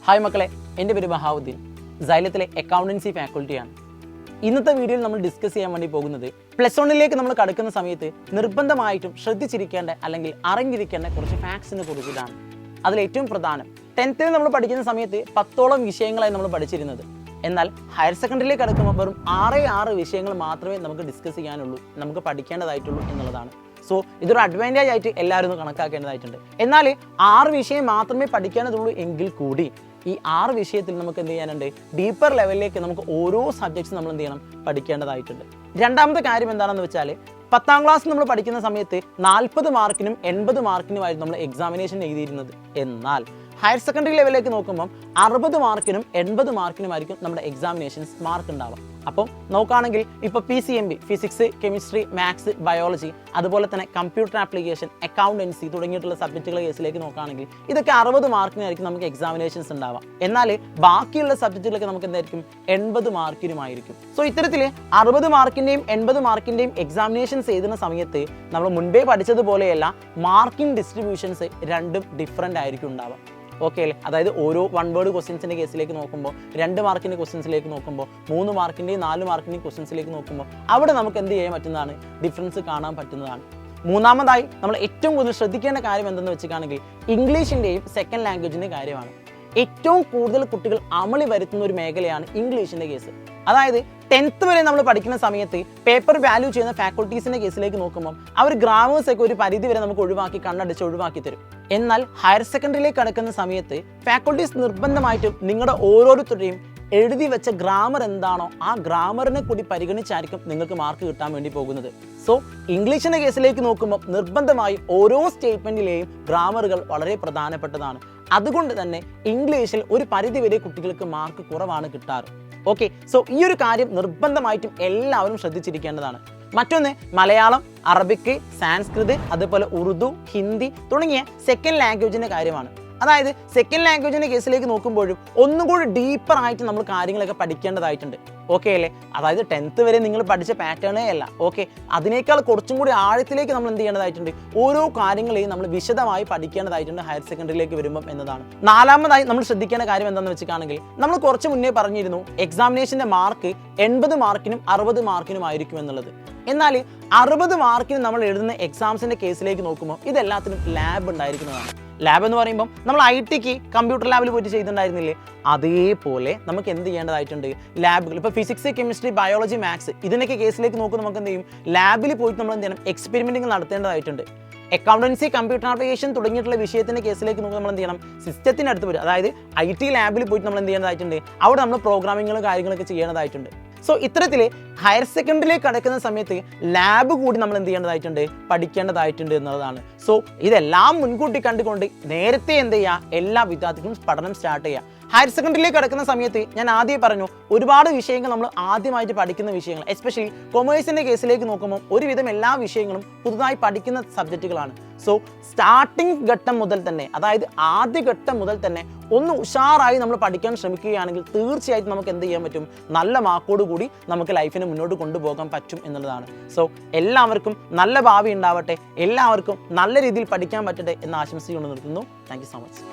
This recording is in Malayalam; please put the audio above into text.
ഹായ് മക്കളെ, എൻ്റെ പേര് ബഹാവുദ്ദീൻ. സൈലത്തിലെ അക്കൗണ്ടൻസി ഫാക്കൽറ്റിയാണ്. ഇന്നത്തെ വീഡിയോയിൽ നമ്മൾ ഡിസ്കസ് ചെയ്യാൻ വേണ്ടി പോകുന്നത് +1 നമ്മൾ കടക്കുന്ന സമയത്ത് നിർബന്ധമായിട്ടും ശ്രദ്ധിച്ചിരിക്കേണ്ട അല്ലെങ്കിൽ അറിഞ്ഞിരിക്കേണ്ട കുറച്ച് ഫാക്ട്സിനെ കുറിച്ചിട്ടാണ്. അതിലേറ്റവും പ്രധാനം 10th നമ്മൾ പഠിക്കുന്ന സമയത്ത് 10ഓളം വിഷയങ്ങളായി നമ്മൾ പഠിച്ചിരുന്നത്. എന്നാൽ ഹയർ സെക്കൻഡറിയിലേക്ക് കടക്കുമ്പോൾ വെറും 6 വിഷയങ്ങൾ മാത്രമേ നമുക്ക് ഡിസ്കസ് ചെയ്യാനുള്ളൂ, നമുക്ക് പഠിക്കേണ്ടതായിട്ടുള്ളൂ എന്നുള്ളതാണ്. സോ ഇതൊരു അഡ്വാൻറ്റേജ് ആയിട്ട് എല്ലാവരും ഒന്ന് കണക്കാക്കേണ്ടതായിട്ടുണ്ട്. എന്നാൽ 6 വിഷയം മാത്രമേ പഠിക്കേണ്ടതുള്ളൂ എങ്കിൽ കൂടി ഈ 6 വിഷയത്തിൽ നമുക്ക് എന്ത് ചെയ്യാനുണ്ട്, ഡീപ്പർ ലെവലിലേക്ക് നമുക്ക് ഓരോ സബ്ജക്ട്സ് നമ്മൾ എന്ത് ചെയ്യണം, പഠിക്കേണ്ടതായിട്ടുണ്ട്. രണ്ടാമത്തെ കാര്യം എന്താണെന്ന് വെച്ചാൽ 10ാം ക്ലാസ് നമ്മൾ പഠിക്കുന്ന സമയത്ത് 40 മാർക്കിനും 80 മാർക്കിനുമായിരുന്നു നമ്മൾ എക്സാമിനേഷൻ എഴുതിയിരുന്നത്. എന്നാൽ ഹയർ സെക്കൻഡറി ലെവലിലേക്ക് നോക്കുമ്പോൾ 60 മാർക്കിനും 80 മാർക്കിനുമായിരിക്കും നമ്മുടെ എക്സാമിനേഷൻസ് മാർക്ക് ഉണ്ടാവുക. അപ്പം നോക്കുകയാണെങ്കിൽ ഇപ്പോൾ PCMB physics, chemistry, maths, biology, അതുപോലെ തന്നെ കമ്പ്യൂട്ടർ ആപ്ലിക്കേഷൻ, അക്കൗണ്ടൻസി തുടങ്ങിയിട്ടുള്ള സബ്ജക്റ്റുകൾ കേസിലേക്ക് നോക്കുകയാണെങ്കിൽ ഇതൊക്കെ 60 മാർക്കിനായിരിക്കും നമുക്ക് എക്സാമിനേഷൻസ് ഉണ്ടാവുക. എന്നാൽ ബാക്കിയുള്ള സബ്ജക്റ്റുകളൊക്കെ നമുക്ക് എന്തായിരിക്കും, 80 മാർക്കിനുമായിരിക്കും. സോ ഇത്തരത്തിൽ 60 മാർക്കിൻ്റെയും 80 മാർക്കിൻ്റെയും എക്സാമിനേഷൻസ് എഴുതുന്ന സമയത്ത് നമ്മൾ മുൻപേ പഠിച്ചതുപോലെയല്ല മാർക്കിംഗ് ഡിസ്ട്രിബ്യൂഷൻസ് രണ്ടും ഡിഫറൻ്റ് ആയിരിക്കും ഉണ്ടാവുക. ഓക്കെ അല്ലേ? അതായത് ഓരോ 1 വേർഡ് ക്വസ്റ്റ്യൻസിൻ്റെ കേസിലേക്ക് നോക്കുമ്പോൾ, 2 മാർക്കിൻ്റെ ക്വസ്റ്റ്യൻസിലേക്ക് നോക്കുമ്പോൾ, 3 മാർക്കിൻ്റെയും 4 മാർക്കിൻ്റെയും ക്വസ്റ്റ്യൻസിലേക്ക് നോക്കുമ്പോൾ അവിടെ നമുക്ക് എന്ത് ചെയ്യാൻ പറ്റുന്നതാണ്, ഡിഫറൻസ് കാണാൻ പറ്റുന്നതാണ്. മൂന്നാമതായി നമ്മൾ ഏറ്റവും കൂടുതൽ ശ്രദ്ധിക്കേണ്ട കാര്യം എന്തെന്ന് വെച്ചിട്ടാണെങ്കിൽ ഇംഗ്ലീഷിൻ്റെയും സെക്കൻഡ് ലാംഗ്വേജിൻ്റെ കാര്യമാണ്. ഏറ്റവും കൂടുതൽ കുട്ടികൾ അമളി വരുത്തുന്ന ഒരു മേഖലയാണ് ഇംഗ്ലീഷിൻ്റെ കേസ്. അതായത് 10th വരെ നമ്മൾ പഠിക്കുന്ന സമയത്ത് പേപ്പർ വാല്യൂ ചെയ്യുന്ന ഫാക്കൽറ്റീസിൻ്റെ കേസിലേക്ക് നോക്കുമ്പോൾ അവർ ഗ്രാമേഴ്സ് ഒക്കെ ഒരു പരിധി വരെ നമുക്ക് ഒഴിവാക്കി, കണ്ണടിച്ച് ഒഴിവാക്കി തരും. എന്നാൽ ഹയർ സെക്കൻഡറിയിലേക്ക് കടക്കുന്ന സമയത്ത് ഫാക്കൽറ്റീസ് നിർബന്ധമായിട്ടും നിങ്ങളുടെ ഓരോരുത്തരുടെയും എഴുതി വെച്ച ഗ്രാമർ എന്താണോ ആ ഗ്രാമറിനെ കൂടി പരിഗണിച്ചായിരിക്കും നിങ്ങൾക്ക് മാർക്ക് കിട്ടാൻ വേണ്ടി പോകുന്നത്. സോ ഇംഗ്ലീഷിൻ്റെ കേസിലേക്ക് നോക്കുമ്പോൾ നിർബന്ധമായും ഓരോ സ്റ്റേറ്റ്മെൻറ്റിലെയും ഗ്രാമറുകൾ വളരെ പ്രധാനപ്പെട്ടതാണ്. അതുകൊണ്ട് തന്നെ ഇംഗ്ലീഷിൽ ഒരു പരിധി വരെ കുട്ടികൾക്ക് മാർക്ക് കുറവാണ് കിട്ടാറ്. ഓക്കെ, സോ ഈ ഒരു കാര്യം നിർബന്ധമായിട്ടും എല്ലാവരും ശ്രദ്ധിച്ചിരിക്കേണ്ടതാണ്. മറ്റൊന്ന് മലയാളം, അറബിക്, സാൻസ്കൃത്, അതുപോലെ ഉറുദു, ഹിന്ദി തുടങ്ങിയ സെക്കൻഡ് ലാംഗ്വേജിൻ്റെ കാര്യമാണ്. അതായത് സെക്കൻഡ് ലാംഗ്വേജിൻ്റെ കേസിലേക്ക് നോക്കുമ്പോഴും ഒന്നും കൂടി ഡീപ്പർ ആയിട്ട് നമ്മൾ കാര്യങ്ങളൊക്കെ പഠിക്കേണ്ടതായിട്ടുണ്ട്. ഓക്കെ അല്ലേ? അതായത് 10th വരെ നിങ്ങൾ പഠിച്ച പാറ്റേണേ അല്ല. ഓക്കെ, അതിനേക്കാൾ കുറച്ചും കൂടി ആഴത്തിലേക്ക് നമ്മൾ എന്ത് ചെയ്യേണ്ടതായിട്ടുണ്ട്, ഓരോ കാര്യങ്ങളെയും നമ്മൾ വിശദമായി പഠിക്കേണ്ടതായിട്ടുണ്ട് ഹയർ സെക്കൻഡറിയിലേക്ക് വരുമ്പം എന്നതാണ്. നാലാമതായി നമ്മൾ ശ്രദ്ധിക്കേണ്ട കാര്യം എന്താണെന്ന് വെച്ചിട്ടാണെങ്കിൽ നമ്മൾ കുറച്ച് മുന്നേ പറഞ്ഞിരുന്നു എക്സാമിനേഷൻ്റെ മാർക്ക് 80 മാർക്കിനും 60 മാർക്കിനും ആയിരിക്കും എന്നുള്ളത്. എന്നാൽ 60 മാർക്കിന് നമ്മൾ എഴുതുന്ന എക്സാംസിൻ്റെ കേസിലേക്ക് നോക്കുമ്പോൾ ഇതെല്ലാത്തിനും ലാബ് ഉണ്ടായിരിക്കുന്നതാണ്. ലാബ് എന്ന് പറയുമ്പോൾ നമ്മൾ IT കമ്പ്യൂട്ടർ ലാബിൽ പോയിട്ട് ചെയ്തിട്ടുണ്ടായിരുന്നില്ലേ, അതേപോലെ നമുക്ക് എന്ത് ചെയ്യേണ്ടതായിട്ടുണ്ട്, ലാബുകൾ ഇപ്പോൾ ഫിസിക്സ്, കെമിസ്ട്രി, ബയോളജി, മാത്സ് ഇതിനൊക്കെ കേസിലേക്ക് നോക്കുമ്പോൾ നമുക്ക് എന്ത് ചെയ്യും, ലാബിൽ പോയിട്ട് നമ്മൾ എന്ത് ചെയ്യണം, എക്സ്പെരിമെൻറ്റുകൾ നടത്തേണ്ടതായിട്ടുണ്ട്. അക്കൗണ്ടൻസി, കമ്പ്യൂട്ടർ ആപ്ലിക്കേഷൻ തുടങ്ങിയിട്ടുള്ള വിഷയത്തിൻ്റെ കേസിലേക്ക് നോക്കുമ്പോൾ നമ്മൾ എന്ത് ചെയ്യണം, സിസ്റ്റത്തിൻ്റെ അടുത്ത് വരും. അതായത് IT ലാബിൽ പോയിട്ട് നമ്മൾ എന്ത് ചെയ്യേണ്ടതായിട്ടുണ്ട്, അവിടെ നമ്മൾ പ്രോഗ്രാമിങ്ങുകളും കാര്യങ്ങളൊക്കെ ചെയ്യേണ്ടതായിട്ടുണ്ട്. സോ ഇത്തരത്തിൽ ഹയർ സെക്കൻഡറിയിലേക്ക് കടക്കുന്ന സമയത്ത് ലാബ് കൂടി നമ്മൾ എന്ത് ചെയ്യേണ്ടതായിട്ടുണ്ട്, പഠിക്കേണ്ടതായിട്ടുണ്ട് എന്നുള്ളതാണ്. സോ ഇതെല്ലാം മുൻകൂട്ടി കണ്ടുകൊണ്ട് നേരത്തെ എന്ത് ചെയ്യുക, എല്ലാ വിദ്യാർത്ഥികളും പഠനം സ്റ്റാർട്ട് ചെയ്യുക. ഹയർ സെക്കൻഡറിയിലേക്ക് കടക്കുന്ന സമയത്ത് ഞാൻ ആദ്യം പറഞ്ഞു ഒരുപാട് വിഷയങ്ങൾ നമ്മൾ ആദ്യമായിട്ട് പഠിക്കുന്ന വിഷയങ്ങൾ, എസ്പെഷ്യലി കൊമേഴ്സിൻ്റെ കേസിലേക്ക് നോക്കുമ്പോൾ ഒരുവിധം എല്ലാ വിഷയങ്ങളും പുതുതായി പഠിക്കുന്ന സബ്ജക്റ്റുകളാണ്. സോ സ്റ്റാർട്ടിംഗ് ഘട്ടം മുതൽ തന്നെ, അതായത് ആദ്യ ഘട്ടം മുതൽ തന്നെ ഒന്ന് ഉഷാറായി നമ്മൾ പഠിക്കാൻ ശ്രമിക്കുകയാണെങ്കിൽ തീർച്ചയായിട്ടും നമുക്ക് എന്ത് ചെയ്യാൻ പറ്റും, നല്ല മാർക്കോട് കൂടി നമുക്ക് ലൈഫിനെ മുന്നോട്ട് കൊണ്ടുപോകാൻ പറ്റും എന്നുള്ളതാണ്. സോ എല്ലാവർക്കും നല്ല ഭാവി ഉണ്ടാവട്ടെ, എല്ലാവർക്കും നല്ല രീതിയിൽ പഠിക്കാൻ പറ്റട്ടെ എന്ന് ആശംസിച്ചുകൊണ്ട് നിർത്തുന്നു. Thank you so much.